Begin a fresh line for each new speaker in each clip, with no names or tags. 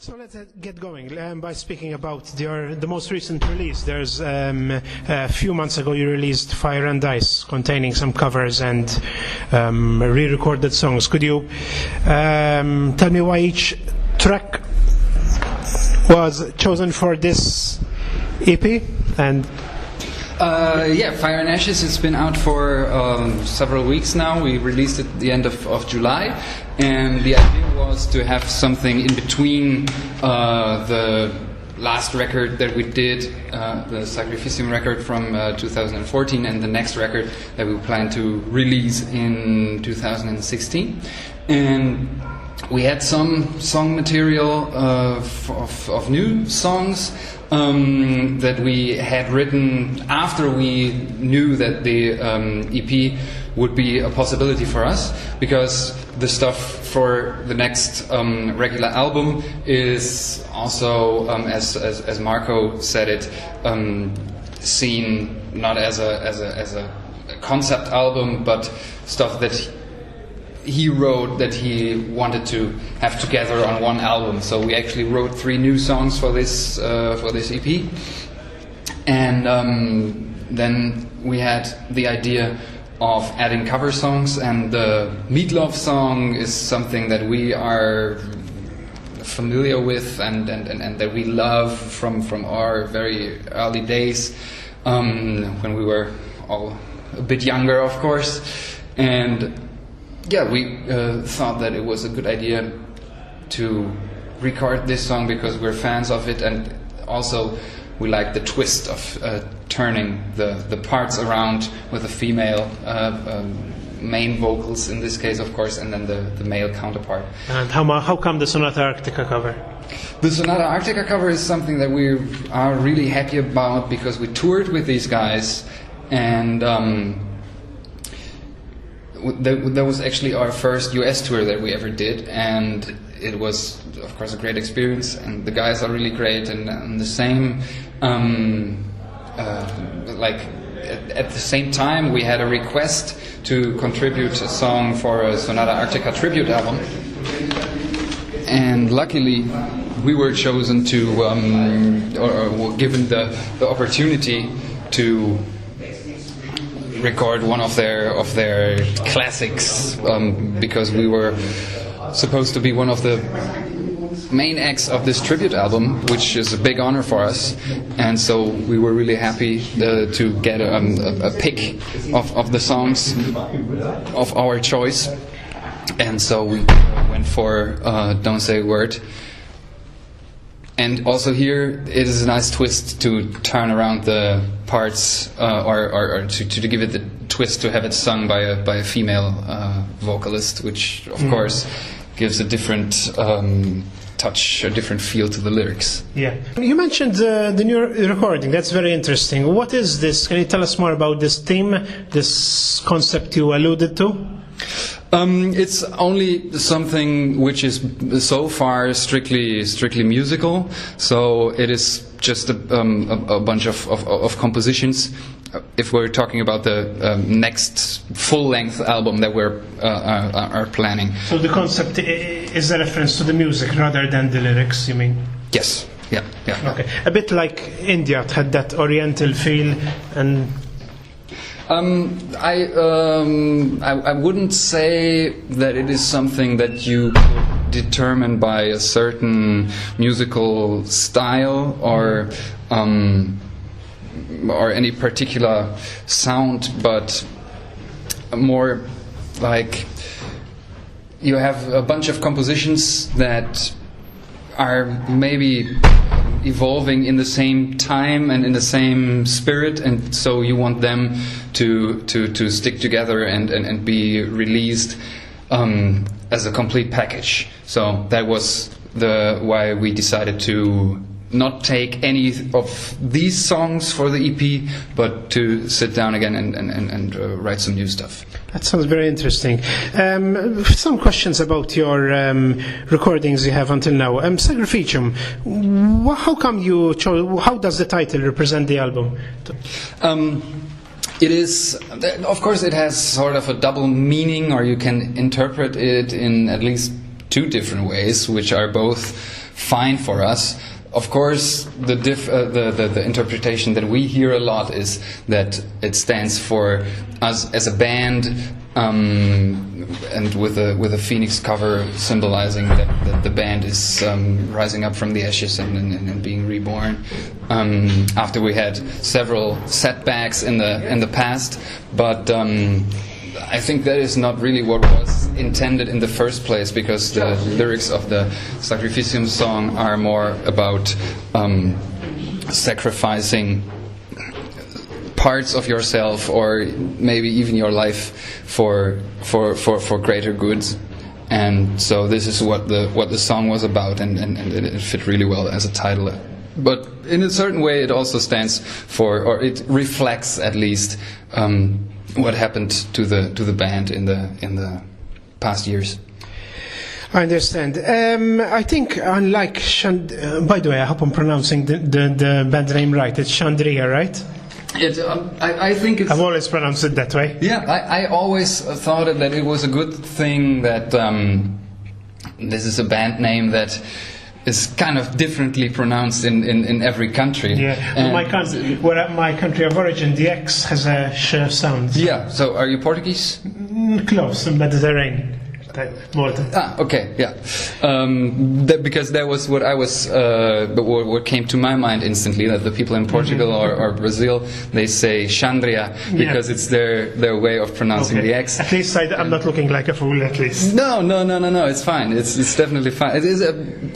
So let's get going by speaking about the most recent release. There's a few months ago you released Fire and Ice, containing some covers and re-recorded songs. Could you tell me why each track was chosen for this EP? And
Fire and Ashes has been out for several weeks now. We released it at the end of July, and the idea was to have something in between the last record that we did, the Sacrificium record from 2014, and the next record that we plan to release in 2016. And we had some song material of new songs that we had written after we knew that the EP would be a possibility for us, because the stuff for the next regular album is also, as Marco said it, seen not as a concept album, but stuff that he wrote that he wanted to have together on one album. So we actually wrote 3 new songs for this EP, and then we had the idea of adding cover songs, and the Meatloaf song is something that we are familiar with and that we love from our very early days, when we were all a bit younger, of course. And we thought that it was a good idea to record this song because we're fans of it, and also we like the twist of turning the parts around with a female main vocals in this case, of course, and then the male counterpart.
And how come the Sonata Arctica cover?
The Sonata Arctica cover is something that we are really happy about, because we toured with these guys, and that was actually our first US tour that we ever did, and it was, of course, a great experience, and the guys are really great, and the same, at the same time we had a request to contribute a song for a Sonata Arctica tribute album, and luckily we were chosen to, or given the opportunity to record one of their classics, because we were supposed to be one of the main acts of this tribute album, which is a big honor for us, and so we were really happy to get a pick of the songs of our choice, and so we went for Don't Say a Word. And also here it is a nice twist to turn around the parts, or to give it the twist to have it sung by a female vocalist, which of course gives a different touch, a different feel to the lyrics. Yeah.
You mentioned the new recording. That's very interesting. What is this? Can you tell us more about this theme, this concept you alluded to?
It's only something which is so far strictly musical. So it is just a bunch of compositions. If we're talking about the next full-length album that we're are planning.
So the concept is a reference to the music rather than the lyrics, you mean?
Yes. Yeah.
Okay. A bit like India, it had that Oriental feel, and
I wouldn't say that it is something that you could determine by a certain musical style or any particular sound, but more like you have a bunch of compositions that are maybe evolving in the same time and in the same spirit, and so you want them to stick together and be released as a complete package. So that was why we decided to not take any of these songs for the EP, but to sit down again and write some new stuff.
That sounds very interesting. Some questions about your recordings you have until now. Sacrificium, how come you chose? How does the title represent the album?
It is, of course, it has sort of a double meaning, or you can interpret it in at least 2 different ways, which are both fine for us. Of course, the interpretation that we hear a lot is that it stands for us as a band, and with a phoenix cover symbolizing that the band is rising up from the ashes and being reborn. After we had several setbacks in the past, but I think that is not really what was intended in the first place, because the lyrics of the Sacrificium song are more about sacrificing parts of yourself, or maybe even your life, for greater goods. And so this is what the song was about, and it fit really well as a title. But in a certain way, it also stands for, or it reflects at least, what happened to the band in the past years.
I understand. I think, unlike by the way, I hope I'm pronouncing the band name right. It's Xandria, right?
I think it's...
I've always pronounced it that way.
Yeah, I always thought that it was a good thing that this is a band name that is kind of differently pronounced in every country.
Yeah, my country of origin, the X has a sh sound.
Yeah, so are you Portuguese?
Close, Mediterranean. Malta.
Okay, yeah. Because that was what I was, what came to my mind instantly, that the people in Portugal or Brazil, they say Xandria because it's their way of pronouncing the X.
At least I'm not looking like a fool, at least.
No, it's fine. It's definitely fine. It is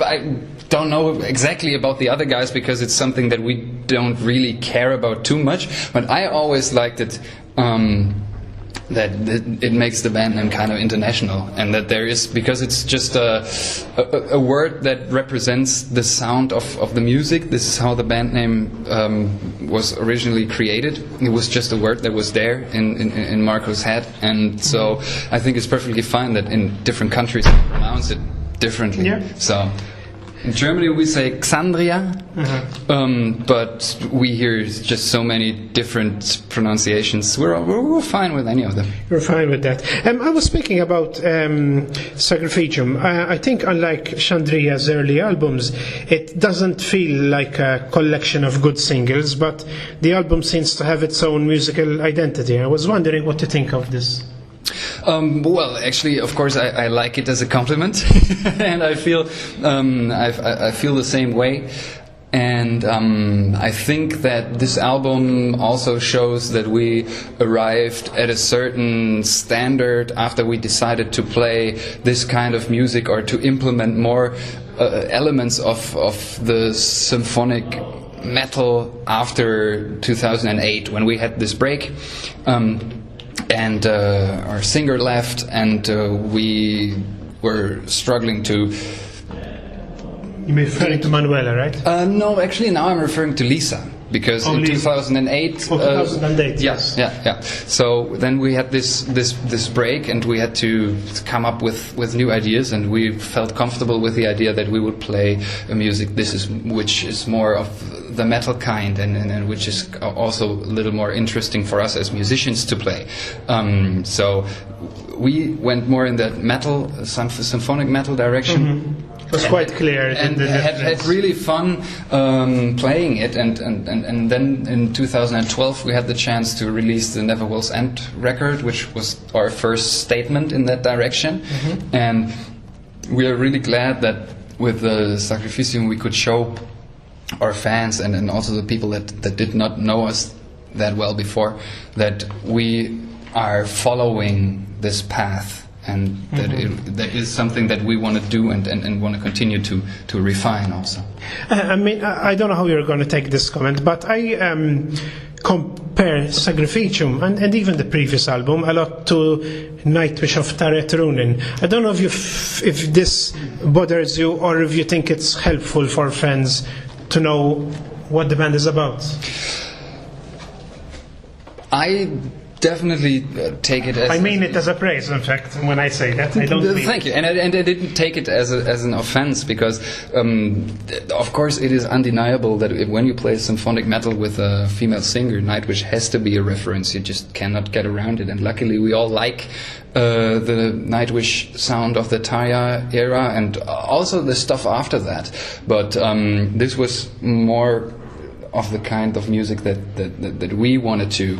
I don't know exactly about the other guys, because it's something that we don't really care about too much, but I always liked it, that it makes the band name kind of international, and that there is, because it's just a word that represents the sound of the music. This is how the band name was originally created. It was just a word that was there in Marco's head, and so I think it's perfectly fine that in different countries they pronounce it differently. Yeah. So in Germany we say Xandria, but we hear just so many different pronunciations. We're fine with any of them.
We're fine with that. I was speaking about Sacrificium. I think, unlike Xandria's early albums, it doesn't feel like a collection of good singles, but the album seems to have its own musical identity. I was wondering what you think of this.
Well, actually, of course, I like it as a compliment, and I feel I feel the same way. And I think that this album also shows that we arrived at a certain standard after we decided to play this kind of music, or to implement more elements of the symphonic metal after 2008, when we had this break. And our singer left, and we were struggling to...
You're referring to Manuela, right?
No, actually now I'm referring to Lisa, because in 2008...
2008,
yes. Yeah. So then we had this break, and we had to come up with new ideas, and we felt comfortable with the idea that we would play a music which is more of the metal kind, and which is also a little more interesting for us as musicians to play. So we went more in the metal, symphonic metal direction.
It was quite clear.
And had really fun playing it, and then in 2012 we had the chance to release the Never Will's End record, which was our first statement in that direction. And we are really glad that with the Sacrificium we could show our fans, and also the people that did not know us that well before, that we are following this path, and that is something that we want to do and want to continue to refine also.
I mean, I don't know how you're going to take this comment, but I compare Sacrificium and even the previous album a lot to Nightwish of Taret Runin. I don't know if this bothers you, or if you think it's helpful for fans to know what the band is about.
I definitely take it as...
I mean it as a praise, in fact, when I say that. I don't mean...
Thank you. And I didn't take it as an offense, because of course it is undeniable that when you play symphonic metal with a female singer, Nightwish has to be a reference. You just cannot get around it. And luckily we all like the Nightwish sound of the Taya era and also the stuff after that. But this was more of the kind of music that we wanted to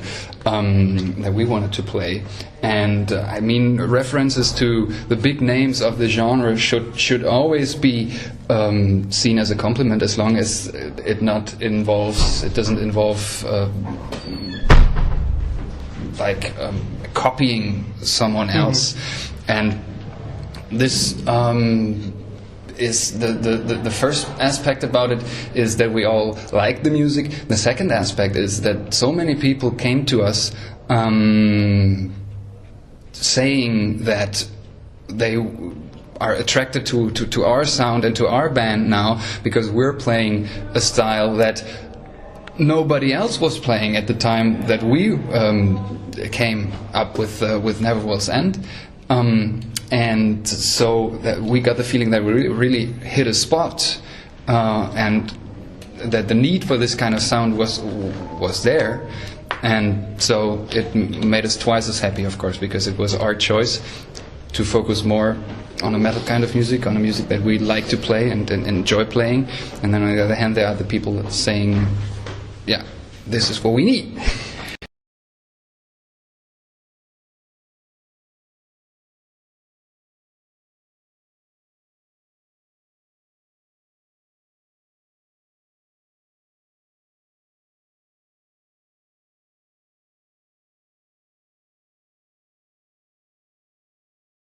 play, and I mean references to the big names of the genre should always be seen as a compliment, as long as it doesn't involve copying someone else, and this. Is the first aspect about it is that we all like the music. The second aspect is that so many people came to us saying that they are attracted to our sound and to our band now because we're playing a style that nobody else was playing at the time that we came up with Never Will's End. And so that we got the feeling that we really hit a spot, and that the need for this kind of sound was there, and so it made us twice as happy, of course, because it was our choice to focus more on a metal kind of music, on a music that we like to play and enjoy playing, and then on the other hand there are the people saying, yeah, this is what we need.